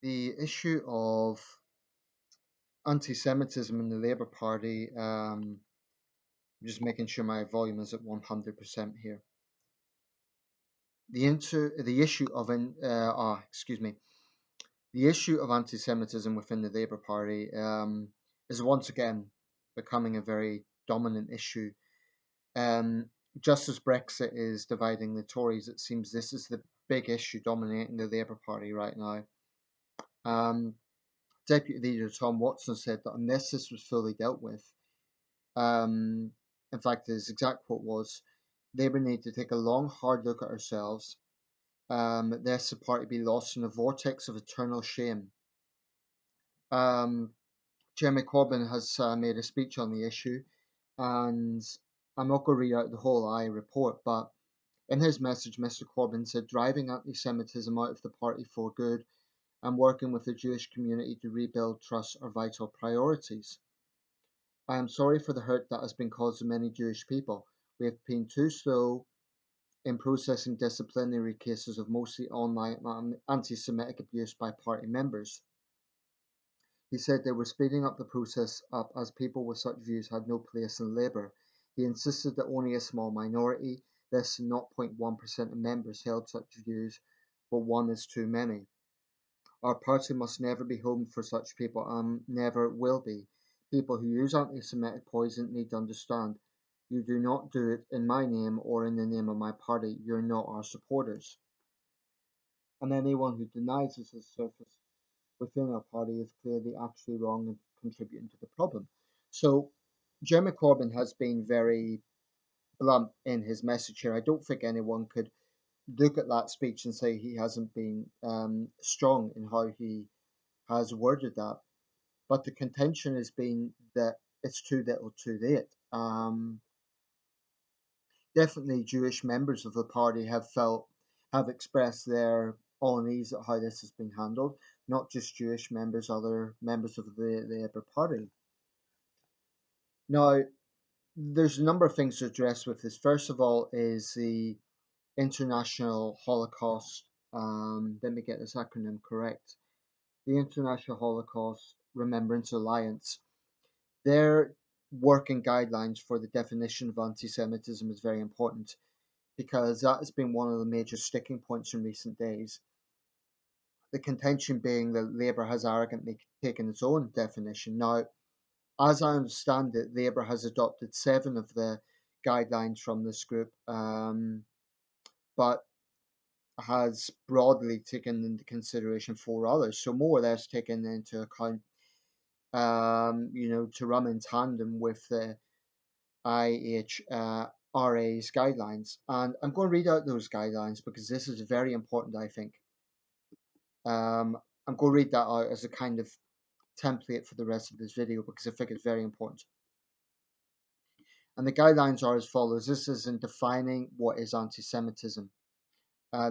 The issue of anti-Semitism in the Labour Party, just making sure my volume is at 100% here. The issue of the issue of anti-Semitism within the Labour Party is once again becoming a very dominant issue. Just as Brexit is dividing the Tories, it seems this is the big issue dominating the Labour Party right now. Deputy Leader Tom Watson said that unless this was fully dealt with, in fact, his exact quote was, Labour need to take a long, hard look at ourselves, lest the party be lost in a vortex of eternal shame. Jeremy Corbyn has made a speech on the issue, and I'm not going to read out the whole report, but in his message, Mr. Corbyn said driving anti-Semitism out of the party for good and working with the Jewish community to rebuild trust are vital priorities. I am sorry for the hurt that has been caused to many Jewish people. We have been too slow in processing disciplinary cases of mostly online anti-Semitic abuse by party members. He said they were speeding up the process up as people with such views had no place in Labour. He insisted that only a small minority, less than 0.1% of members, held such views, but one is too many. Our party must never be home for such people and never will be. People who use anti-Semitic poison need to understand. You do not do it in my name or in the name of my party. You're not our supporters. And anyone who denies this has surface within our party is clearly actually wrong and contributing to the problem. So Jeremy Corbyn has been very blunt in his message here. I don't think anyone could look at that speech and say he hasn't been strong in how he has worded that. But the contention has been that it's too little too late. Definitely Jewish members of the party have expressed their unease at how this has been handled, not just Jewish members, other members of the Labour Party. Now, there's a number of things to address with this. First of all is the International Holocaust, let me get this acronym correct, the International Holocaust Remembrance Alliance. Their working guidelines for the definition of anti-Semitism is very important because that has been one of the major sticking points in recent days. The contention being that Labour has arrogantly taken its own definition. Now, as I understand it, Labour has adopted 7 of the guidelines from this group, but has broadly taken into consideration 4 others, so more or less taken into account, to run in tandem with the IHRA's guidelines. And I'm going to read out those guidelines because this is very important, I think. I'm going to read that out as a kind of template for the rest of this video because I think it's very important. And the guidelines are as follows. This is in defining what is anti-Semitism.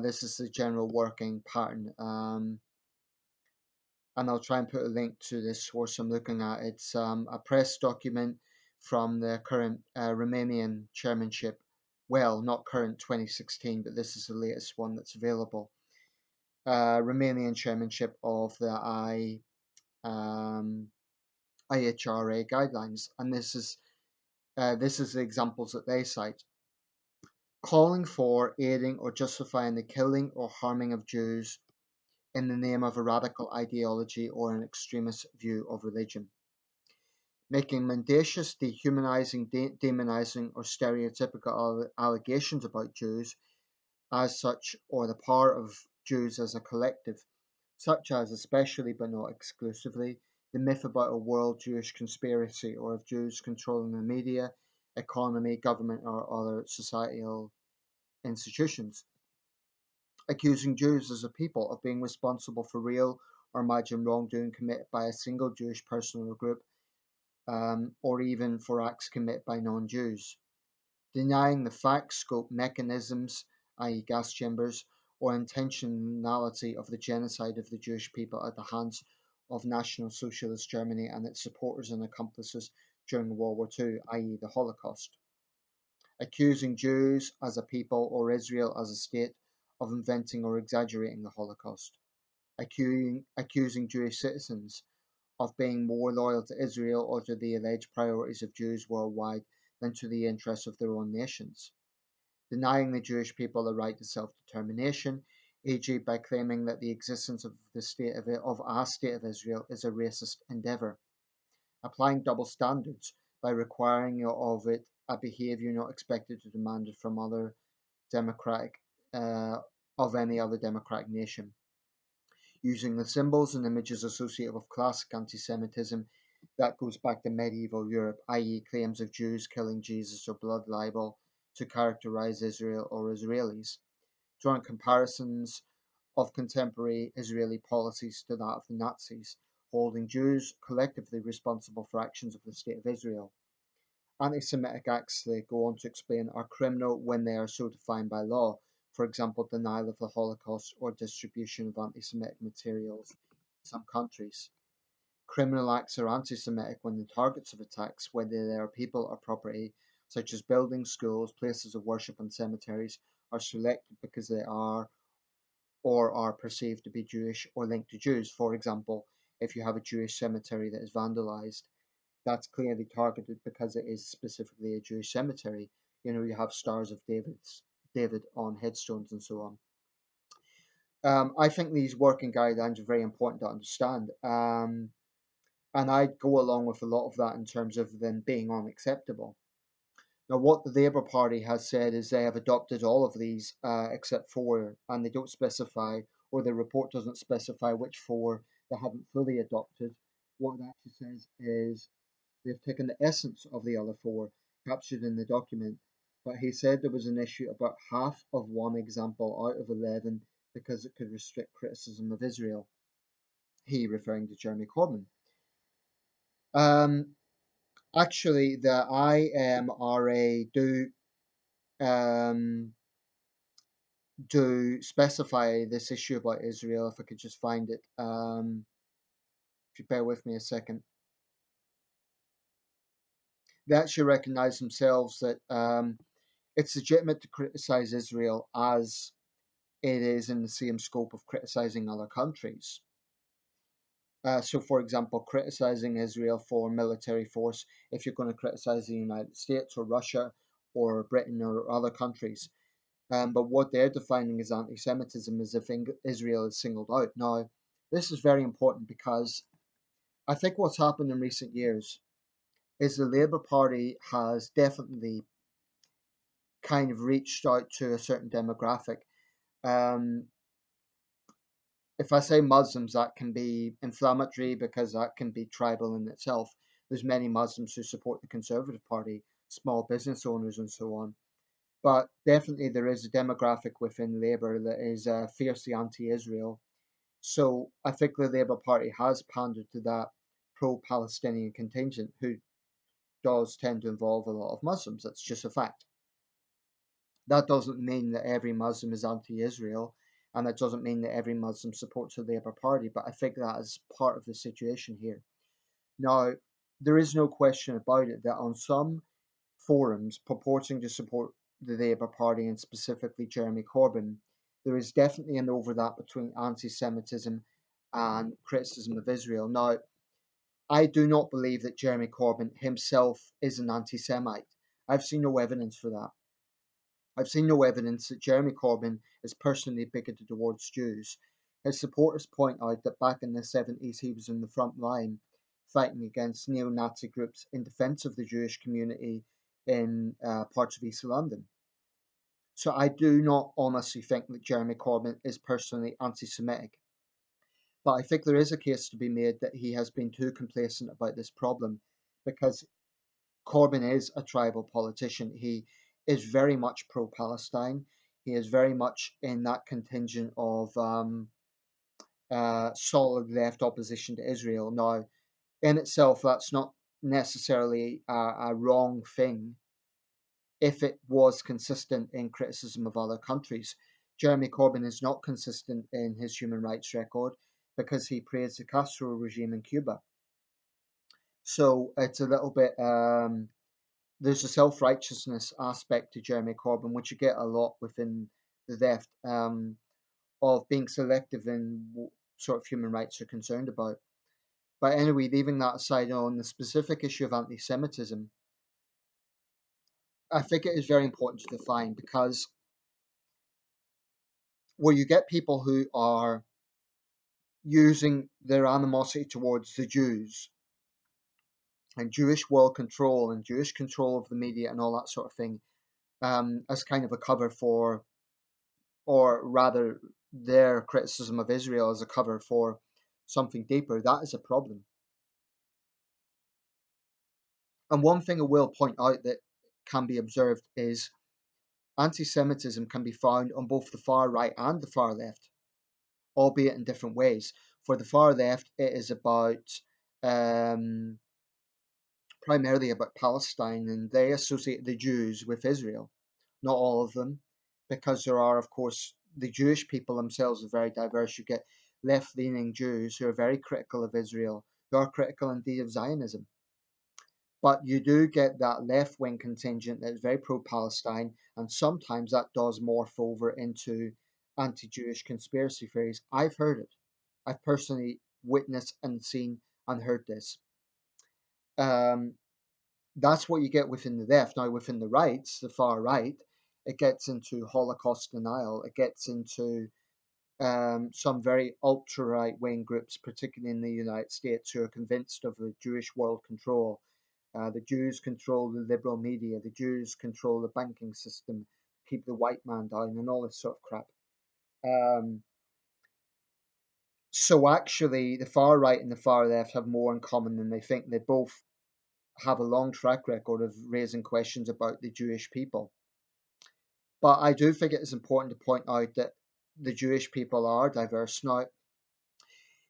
This is the general working pattern. And I'll try and put a link to this source I'm looking at. It's a press document from the current Romanian chairmanship. Well, not current 2016, but this is the latest one that's available. Romanian chairmanship of the IHRA guidelines, and this is the examples that they cite. Calling for, aiding, or justifying the killing or harming of Jews in the name of a radical ideology or an extremist view of religion. Making mendacious, dehumanizing, demonizing, or stereotypical allegations about Jews as such, or the power of Jews as a collective, such as, especially but not exclusively, the myth about a world Jewish conspiracy or of Jews controlling the media, economy, government, or other societal institutions. Accusing Jews as a people of being responsible for real or imagined wrongdoing committed by a single Jewish person or group, or even for acts committed by non-Jews. Denying the facts, scope, mechanisms, i.e. gas chambers, or intentionality of the genocide of the Jewish people at the hands of National Socialist Germany and its supporters and accomplices during World War II, i.e. the Holocaust. Accusing Jews as a people or Israel as a state of inventing or exaggerating the Holocaust. accusing Jewish citizens of being more loyal to Israel or to the alleged priorities of Jews worldwide than to the interests of their own nations, denying the Jewish people the right to self-determination, e.g. by claiming that the existence of a state of Israel is a racist endeavour, applying double standards by requiring of it a behaviour not expected or demanded from other democratic of any other democratic nation, using the symbols and images associated with classic anti-Semitism that goes back to medieval Europe, i.e. claims of Jews killing Jesus or blood libel to characterize Israel or Israelis, drawing comparisons of contemporary Israeli policies to that of the Nazis, holding Jews collectively responsible for actions of the State of Israel. Anti-Semitic acts, they go on to explain, are criminal when they are so defined by law, for example, denial of the Holocaust or distribution of anti-Semitic materials in some countries. Criminal acts are anti-Semitic when the targets of attacks, whether they are people or property, such as buildings, schools, places of worship and cemeteries, are selected because they are or are perceived to be Jewish or linked to Jews. For example, if you have a Jewish cemetery that is vandalized, that's clearly targeted because it is specifically a Jewish cemetery. You know, you have stars of David on headstones and so on. I think these working guidelines are very important to understand. And I'd go along with a lot of that in terms of them being unacceptable. Now, what the Labour Party has said is they have adopted all of these except four, and they don't specify, or the report doesn't specify which four they haven't fully adopted. What it actually says is they've taken the essence of the other four captured in the document, but he said there was an issue about half of one example out of 11 because it could restrict criticism of Israel. He referring to Jeremy Corbyn. Um, Actually, the IMRA um, do specify this issue about Israel. If I could just find it, if you bear with me a second, they actually recognise themselves that it's legitimate to criticise Israel as it is in the same scope of criticising other countries. So, for example, criticizing Israel for military force, if you're going to criticize the United States or Russia or Britain or other countries. But what they're defining as anti Semitism is if Israel is singled out. Now, this is very important because I think what's happened in recent years is the Labour Party has definitely kind of reached out to a certain demographic. Um, if I say Muslims, that can be inflammatory because that can be tribal in itself. There's many Muslims who support the Conservative Party, small business owners and so on. But definitely there is a demographic within Labour that is fiercely anti-Israel. So I think the Labour Party has pandered to that pro-Palestinian contingent who does tend to involve a lot of Muslims. That's just a fact. That doesn't mean that every Muslim is anti-Israel, and that doesn't mean that every Muslim supports the Labour Party, but I think that is part of the situation here. Now, there is no question about it that on some forums purporting to support the Labour Party and specifically Jeremy Corbyn, there is definitely an overlap between anti-Semitism and criticism of Israel. Now, I do not believe that Jeremy Corbyn himself is an anti-Semite. I've seen no evidence for that. I've seen no evidence that Jeremy Corbyn is personally bigoted towards Jews. His supporters point out that back in the 70s he was in the front line fighting against neo-Nazi groups in defence of the Jewish community in parts of East London. So I do not honestly think that Jeremy Corbyn is personally anti-Semitic. But I think there is a case to be made that he has been too complacent about this problem because Corbyn is a tribal politician. He is very much pro-Palestine. He is very much in that contingent of solid left opposition to Israel. Now, in itself, that's not necessarily a wrong thing if it was consistent in criticism of other countries. Jeremy Corbyn is not consistent in his human rights record because he praised the Castro regime in Cuba. So it's a little bit there's a self-righteousness aspect to Jeremy Corbyn, which you get a lot within the left, of being selective in sort of human rights are concerned about. But anyway, leaving that aside, on the specific issue of anti-Semitism, I think it is very important to define, because where you get people who are using their animosity towards the Jews and Jewish world control and Jewish control of the media and all that sort of thing, as kind of a cover for, or rather, their criticism of Israel as a cover for something deeper, that is a problem. And one thing I will point out that can be observed is anti-Semitism can be found on both the far right and the far left, albeit in different ways. For the far left, it is about um, primarily about Palestine, and they associate the Jews with Israel. Not all of them, because there are, of course, the Jewish people themselves are very diverse. You get left-leaning Jews who are very critical of Israel, who are critical indeed of Zionism. But you do get that left-wing contingent that is very pro-Palestine, and sometimes that does morph over into anti-Jewish conspiracy theories. I've heard it. I've personally witnessed and seen and heard this. Um, that's what you get within the left. Now, within the right, the far right, it gets into Holocaust denial. It gets into some very ultra right wing groups, particularly in the United States, who are convinced of the Jewish world control. The Jews control the liberal media. The Jews control the banking system, keep the white man down, and all this sort of crap. Um, so actually, the far right and the far left have more in common than they think. They both have a long track record of raising questions about the Jewish people. But I do think it is important to point out that the Jewish people are diverse. Now,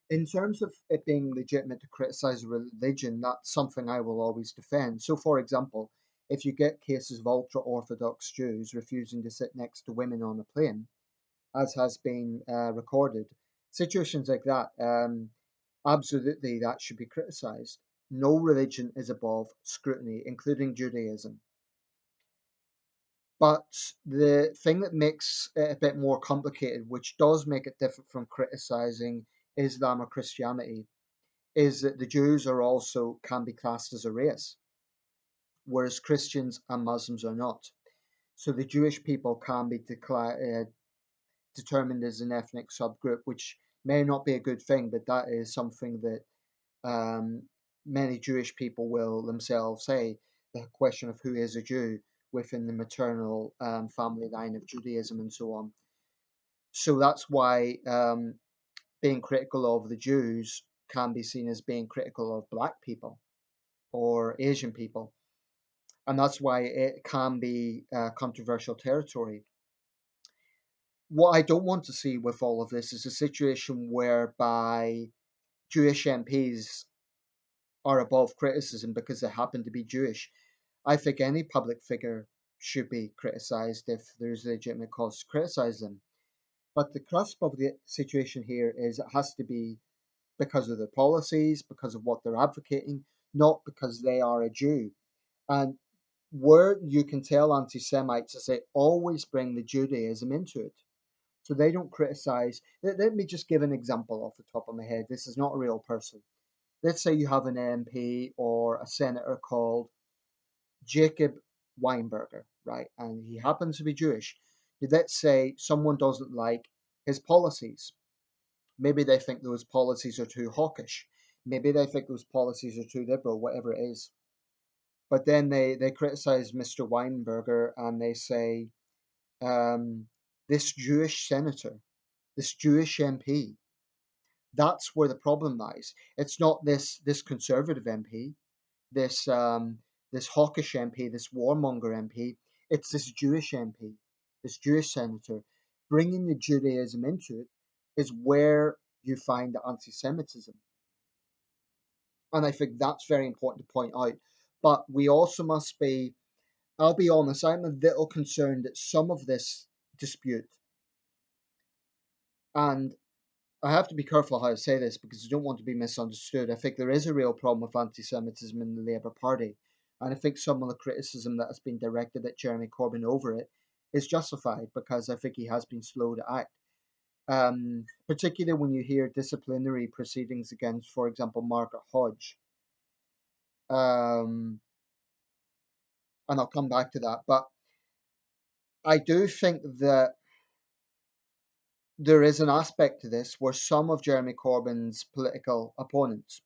in terms of it being legitimate to criticize religion, that's something I will always defend. So, for example, if you get cases of ultra Orthodox Jews refusing to sit next to women on a plane, as has been recorded, situations like that, absolutely that should be criticized. No religion is above scrutiny, including Judaism. But the thing that makes it a bit more complicated, which does make it different from criticizing Islam or Christianity, is that the Jews are also can be classed as a race, whereas Christians and Muslims are not. So the Jewish people can be determined as an ethnic subgroup, which may not be a good thing, but that is something that um, many Jewish people will themselves say. The question of who is a Jew within the maternal family line of Judaism and so on. So that's why being critical of the Jews can be seen as being critical of black people or Asian people. And that's why it can be controversial territory. What I don't want to see with all of this is a situation whereby Jewish MPs are above criticism because they happen to be Jewish. I think any public figure should be criticised if there's legitimate cause to criticise them. But the crux of the situation here is it has to be because of their policies, because of what they're advocating, not because they are a Jew. And where you can tell anti Semites is they always bring the Judaism into it. So they don't criticize. Let me just give an example off the top of my head. This is not a real person. Let's say you have an MP or a senator called Jacob Weinberger, right? And he happens to be Jewish. Let's say someone doesn't like his policies. Maybe they think those policies are too hawkish. Maybe they think those policies are too liberal, whatever it is. But then they criticize Mr. Weinberger and they say, um, this Jewish senator, this Jewish MP, that's where the problem lies. It's not this conservative MP, this this hawkish MP, this warmonger MP. It's this Jewish MP, this Jewish senator. Bringing the Judaism into it is where you find the anti-Semitism, and I think that's very important to point out. But we also must be. I'll be honest. I'm a little concerned that some of this dispute, and I have to be careful how I say this because I don't want to be misunderstood. I think there is a real problem with anti-Semitism in the Labour Party, and I think some of the criticism that has been directed at Jeremy Corbyn over it is justified because I think he has been slow to act. Particularly when you hear disciplinary proceedings against, for example, Margaret Hodge. Um, and I'll come back to that. But I do think that there is an aspect to this where some of Jeremy Corbyn's political opponents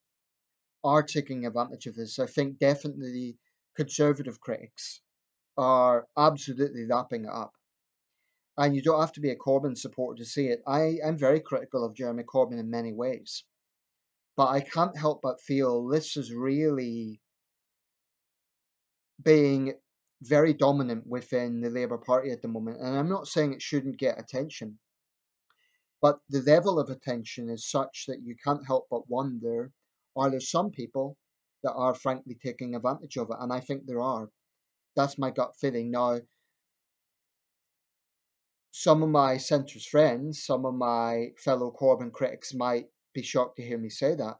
are taking advantage of this. I think definitely conservative critics are absolutely lapping it up. And you don't have to be a Corbyn supporter to see it. I'm very critical of Jeremy Corbyn in many ways. But I can't help but feel this is really being very dominant within the Labour Party at the moment. And I'm not saying it shouldn't get attention, but the level of attention is such that you can't help but wonder, are there some people that are frankly taking advantage of it? And I think there are. That's my gut feeling. Now, some of my centrist friends, some of my fellow Corbyn critics might be shocked to hear me say that.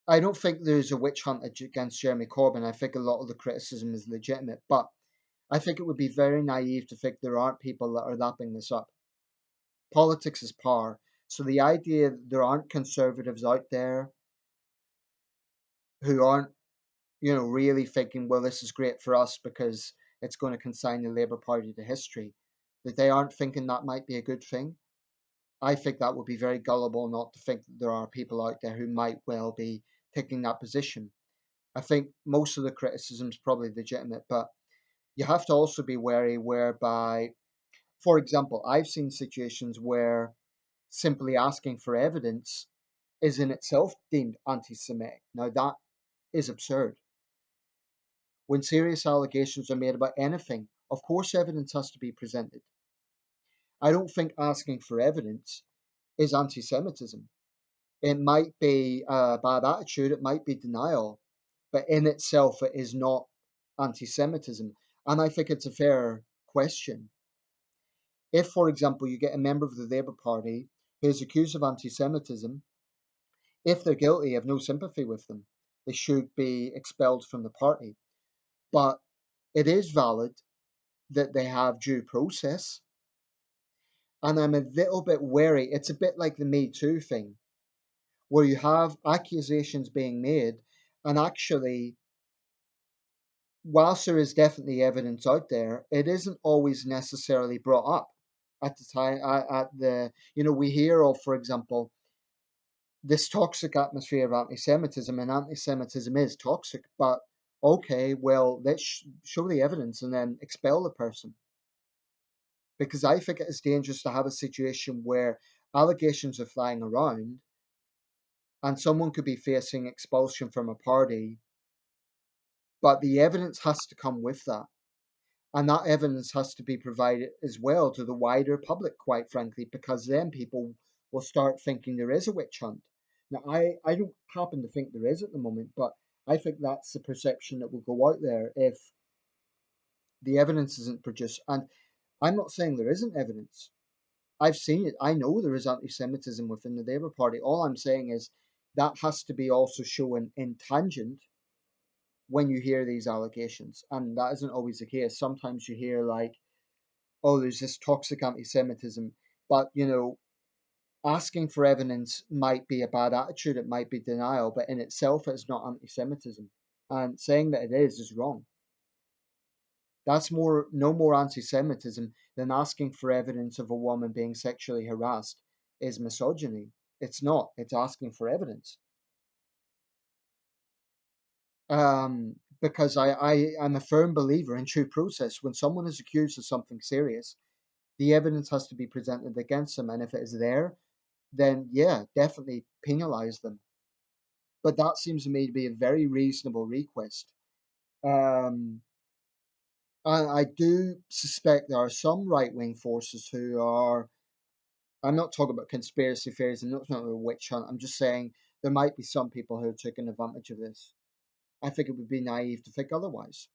I don't think there's a witch hunt against Jeremy Corbyn. I think a lot of the criticism is legitimate, but I think it would be very naive to think there aren't people that are lapping this up. Politics is power. So the idea that there aren't conservatives out there who aren't, really thinking, well, this is great for us because it's going to consign the Labour Party to history, that they aren't thinking that might be a good thing. I think that would be very gullible not to think that there are people out there who might well be taking that position. I think most of the criticism is probably legitimate, but you have to also be wary whereby, for example, I've seen situations where simply asking for evidence is in itself deemed anti Semitic. Now, that is absurd. When serious allegations are made about anything, of course, evidence has to be presented. I don't think asking for evidence is anti Semitism. It might be a bad attitude, it might be denial, but in itself, it is not anti Semitism. And I think it's a fair question. If, for example, you get a member of the Labour Party who is accused of anti Semitism, if they're guilty, I have no sympathy with them. They should be expelled from the party. But it is valid that they have due process. And I'm a little bit wary. It's a bit like the Me Too thing, where you have accusations being made, and actually, whilst there is definitely evidence out there, it isn't always necessarily brought up at the time. We hear of, for example, this toxic atmosphere of anti-Semitism, and anti-Semitism is toxic. But okay, well, let's show the evidence and then expel the person, because I think it is dangerous to have a situation where allegations are flying around and someone could be facing expulsion from a party, but the evidence has to come with that. And that evidence has to be provided as well to the wider public, quite frankly, because then people will start thinking there is a witch hunt. Now, I don't happen to think there is at the moment, but I think that's the perception that will go out there if the evidence isn't produced. And I'm not saying there isn't evidence. I've seen it. I know there is anti-Semitism within the Labour Party. All I'm saying is that has to be also shown in tangent when you hear these allegations, and that isn't always the case. Sometimes you hear like, "Oh, there's this toxic anti-Semitism," but asking for evidence might be a bad attitude. It might be denial, but in itself, it's not anti-Semitism. And saying that it is wrong. That's no more anti-Semitism than asking for evidence of a woman being sexually harassed is misogyny. It's not. It's asking for evidence. Because I'm a firm believer in due process. When someone is accused of something serious, the evidence has to be presented against them, and if it is there, then yeah, definitely penalise them. But that seems to me to be a very reasonable request. Um, I do suspect there are some right wing forces who are. I'm not talking about conspiracy theories. I'm not talking about a witch hunt. I'm just saying there might be some people who are taking advantage of this. I think it would be naive to think otherwise.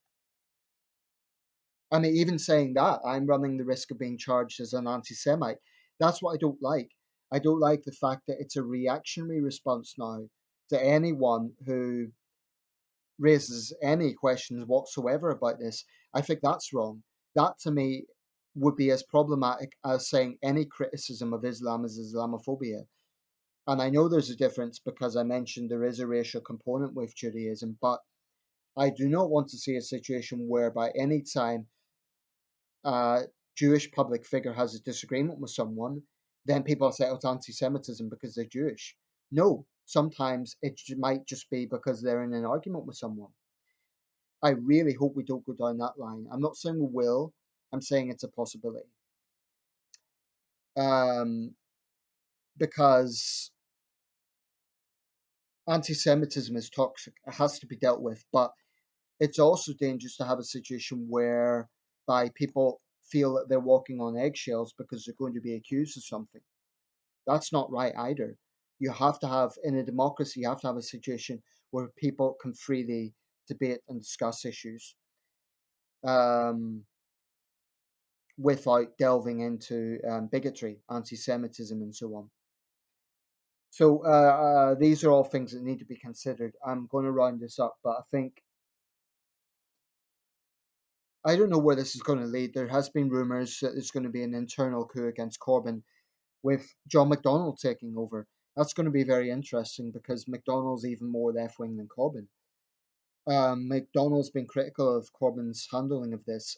I mean, even saying that, I'm running the risk of being charged as an anti Semite. That's what I don't like. I don't like the fact that it's a reactionary response now to anyone who raises any questions whatsoever about this. I think that's wrong. That to me would be as problematic as saying any criticism of Islam is Islamophobia. And I know there's a difference because I mentioned there is a racial component with Judaism, but I do not want to see a situation whereby any time a Jewish public figure has a disagreement with someone, then people say, oh, it's anti-Semitism because they're Jewish. No, sometimes it might just be because they're in an argument with someone. I really hope we don't go down that line. I'm not saying we will. I'm saying it's a possibility. Because anti-Semitism is toxic. It has to be dealt with, but it's also dangerous to have a situation whereby people feel that they're walking on eggshells because they're going to be accused of something. That's not right either. You have to have, in a democracy, you have to have a situation where people can freely debate and discuss issues without delving into bigotry, anti-Semitism, and so on. So these are all things that need to be considered. I'm going to round this up, but I don't know where this is going to lead. There has been rumours that there's going to be an internal coup against Corbyn with John McDonnell taking over. That's going to be very interesting because McDonnell's even more left-wing than Corbyn. McDonnell's been critical of Corbyn's handling of this.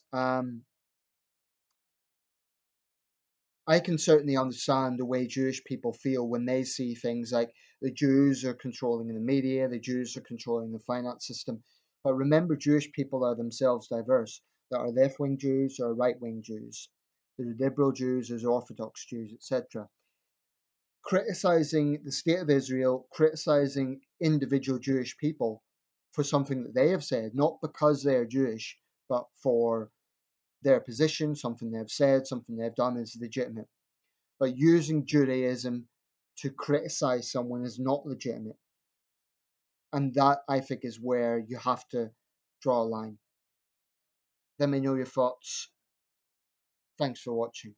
I can certainly understand the way Jewish people feel when they see things like the Jews are controlling the media, the Jews are controlling the finance system. But remember, Jewish people are themselves diverse. There are left-wing Jews, there are right-wing Jews, there are liberal Jews, there's Orthodox Jews, etc. Criticizing the state of Israel, criticizing individual Jewish people for something that they have said, not because they are Jewish, but for their position, something they've said, something they've done is legitimate. But using Judaism to criticize someone is not legitimate. And that, I think, is where you have to draw a line. Let me know your thoughts. Thanks for watching.